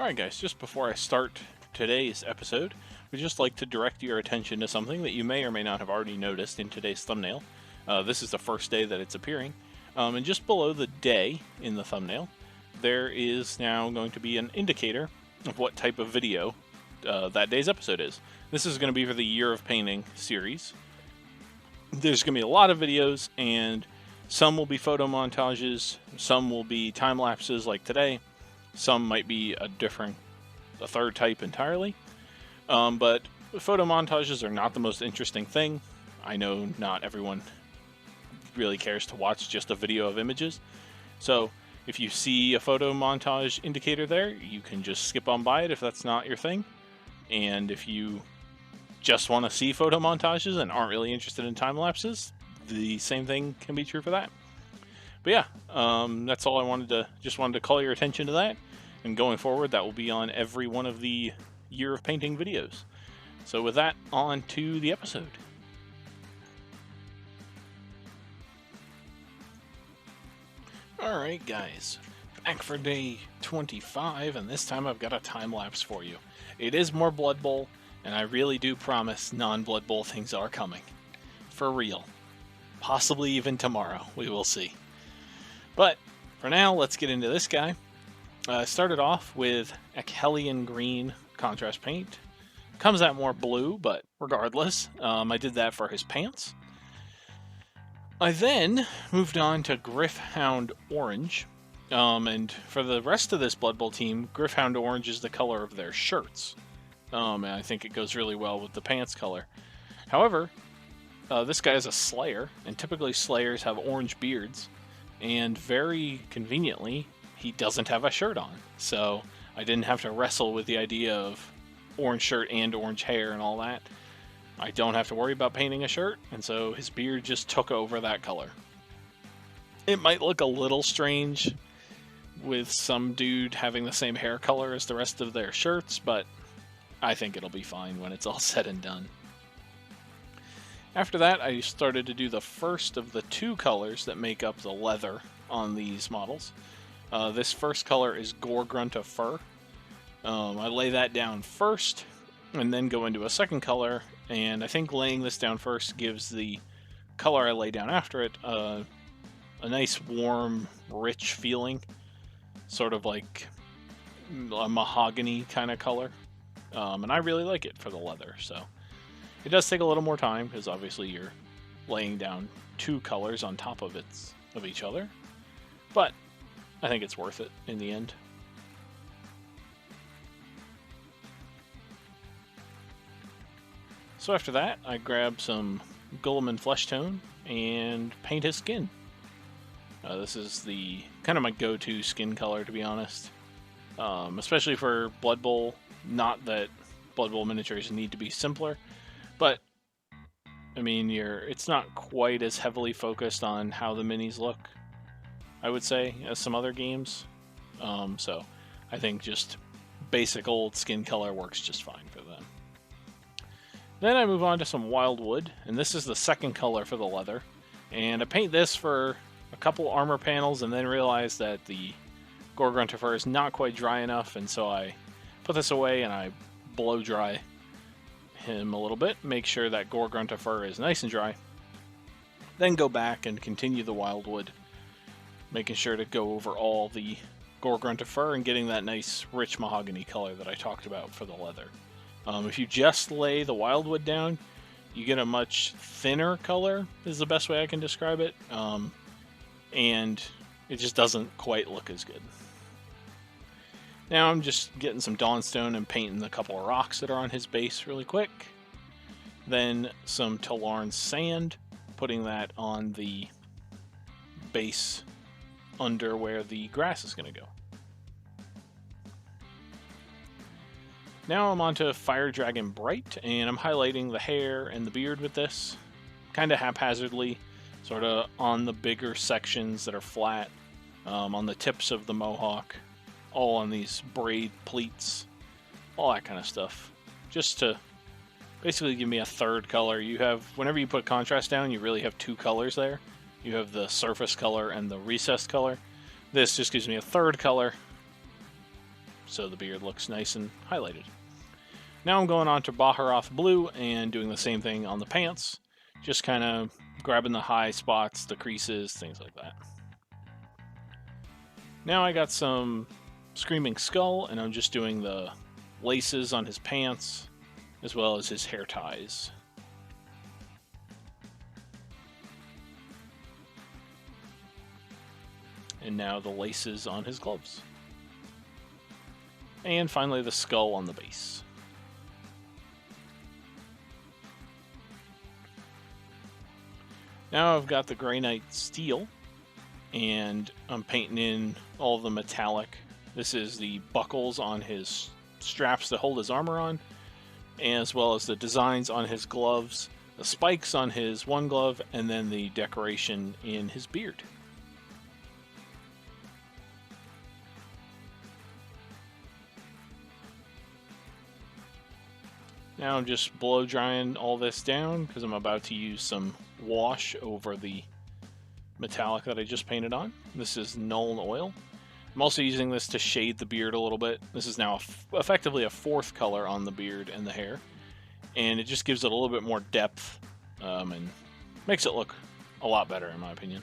Alright guys, just before I start today's episode, we'd just like to direct your attention to something that you may or may not have already noticed in today's thumbnail. This is the first day that it's appearing, and just below the day in the thumbnail, there is now going to be an indicator of what type of video that day's episode is. This is going to be for the Year of Painting series. There's going to be a lot of videos, and some will be photo montages, some will be time lapses like today, some might be a third type entirely. But photo montages are not the most interesting thing. I know not everyone really cares to watch just a video of images. So if you see a photo montage indicator there, you can just skip on by it if that's not your thing. And if you just want to see photo montages and aren't really interested in time lapses, the same thing can be true for that. But yeah, that's all I wanted to call your attention to that. And going forward, that will be on every one of the Year of Painting videos. So with that, on to the episode. Alright guys, back for day 25, and this time I've got a time lapse for you. It is more Blood Bowl, and I really do promise non-Blood Bowl things are coming. For real. Possibly even tomorrow, we will see. But for now, let's get into this guy. I started off with Achelian Green contrast paint. Comes out more blue, but regardless, I did that for his pants. I then moved on to Gryph-hound Orange, and for the rest of this Blood Bowl team, Gryph-hound Orange is the color of their shirts, and I think it goes really well with the pants color. However, this guy is a Slayer, and typically Slayers have orange beards, and very conveniently, he doesn't have a shirt on, so I didn't have to wrestle with the idea of orange shirt and orange hair and all that. I don't have to worry about painting a shirt, and so his beard just took over that color. It might look a little strange with some dude having the same hair color as the rest of their shirts, but I think it'll be fine when it's all said and done. After that, I started to do the first of the two colors that make up the leather on these models. This first color is Gore-Grunt of Fur. I lay that down first, and then go into a second color, and I think laying this down first gives the color I lay down after it a nice, warm, rich feeling, sort of like a mahogany kind of color, and I really like it for the leather, so. It does take a little more time, because obviously you're laying down two colors on top of each other, but I think it's worth it in the end. So after that, I grabbed some Guilliman Flesh Tone and paint his skin. This is the kind of my go-to skin color, to be honest, especially for Blood Bowl. Not that Blood Bowl miniatures need to be simpler, but, I mean, it's not quite as heavily focused on how the minis look, I would say, as some other games. So I think just basic old skin color works just fine for them. Then I move on to some Wildwood, and this is the second color for the leather. And I paint this for a couple armor panels, and then realize that the Gore-Grunt of Fur is not quite dry enough, and so I put this away and I blow dry him a little bit, make sure that Gore-Grunt of Fur is nice and dry, then go back and continue the Wildwood, making sure to go over all the Gore-Grunt of Fur and getting that nice rich mahogany color that I talked about for the leather. If you just lay the Wildwood down, you get a much thinner color, is the best way I can describe it, and it just doesn't quite look as good. Now I'm just getting some Dawnstone and painting a couple of rocks that are on his base really quick. Then some Talarn Sand, putting that on the base under where the grass is going to go. Now I'm on to Fire Dragon Bright, and I'm highlighting the hair and the beard with this, kind of haphazardly, sort of on the bigger sections that are flat, on the tips of the mohawk, all on these braid pleats, all that kind of stuff, just to basically give me a third color. You have, whenever you put contrast down, you really have two colors there. You have the surface color and the recessed color. This just gives me a third color, so the beard looks nice and highlighted. Now I'm going on to Baharoth Blue and doing the same thing on the pants, just kind of grabbing the high spots, the creases, things like that. Now I got some Screaming Skull, and I'm just doing the laces on his pants, as well as his hair ties. And now the laces on his gloves. And finally the skull on the base. Now I've got the Grey Knight Steel, and I'm painting in all the metallic. This is the buckles on his straps that hold his armor on, as well as the designs on his gloves, the spikes on his one glove, and then the decoration in his beard. Now I'm just blow drying all this down because I'm about to use some wash over the metallic that I just painted on. This is Nuln Oil. I'm also using this to shade the beard a little bit. This is now effectively a fourth color on the beard and the hair, and it just gives it a little bit more depth and makes it look a lot better in my opinion.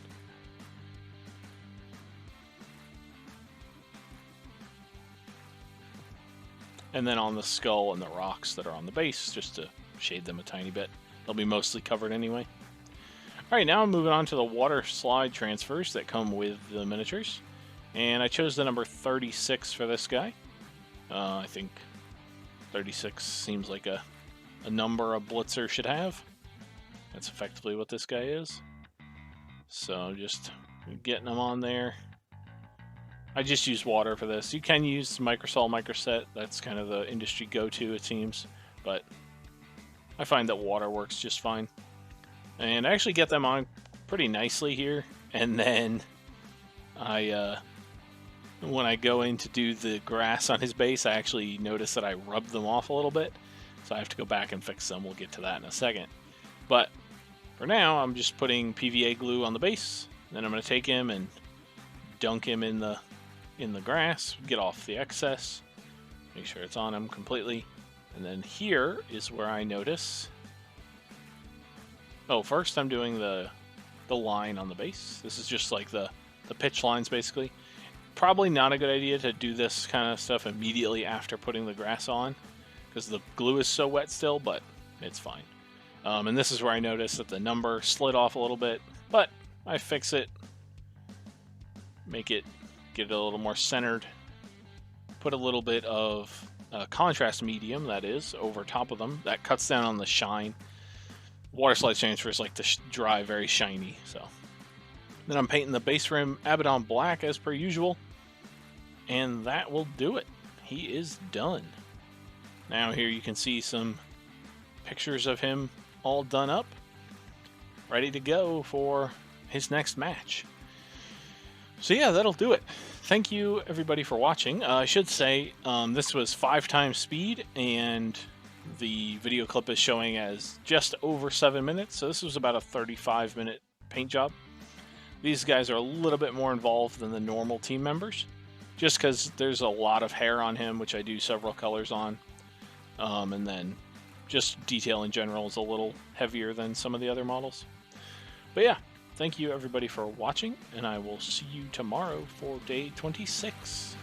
And then on the skull and the rocks that are on the base, just to shade them a tiny bit. They'll be mostly covered anyway. Alright, now I'm moving on to the water slide transfers that come with the miniatures. And I chose the number 36 for this guy. I think 36 seems like a number a blitzer should have. That's effectively what this guy is. So just getting them on there. I just use water for this. You can use Microsol Microset. That's kind of the industry go-to, it seems. But I find that water works just fine. And I actually get them on pretty nicely here. And then when I go in to do the grass on his base, I actually notice that I rub them off a little bit. So I have to go back and fix them. We'll get to that in a second. But for now, I'm just putting PVA glue on the base. Then I'm going to take him and dunk him in the grass, get off the excess, make sure it's on him completely. And then here is where I notice, oh, first I'm doing the line on the base. This is just like the pitch lines basically. Probably not a good idea to do this kind of stuff immediately after putting the grass on because the glue is so wet still, but it's fine. And this is where I notice that the number slid off a little bit, but I fix it, get it a little more centered, put a little bit of contrast medium, that is, over top of them. That cuts down on the shine. Water slide transfers like to dry very shiny. So then I'm painting the base rim Abaddon black as per usual, and that will do it. He is done. Now here you can see some pictures of him all done up, ready to go for his next match. So yeah, that'll do it. Thank you everybody for watching. I should say this was 5 times speed, and the video clip is showing as just over 7 minutes, so this was about a 35-minute paint job. These guys are a little bit more involved than the normal team members, just because there's a lot of hair on him, which I do several colors on, and then just detail in general is a little heavier than some of the other models. But yeah, thank you everybody for watching, and I will see you tomorrow for day 26.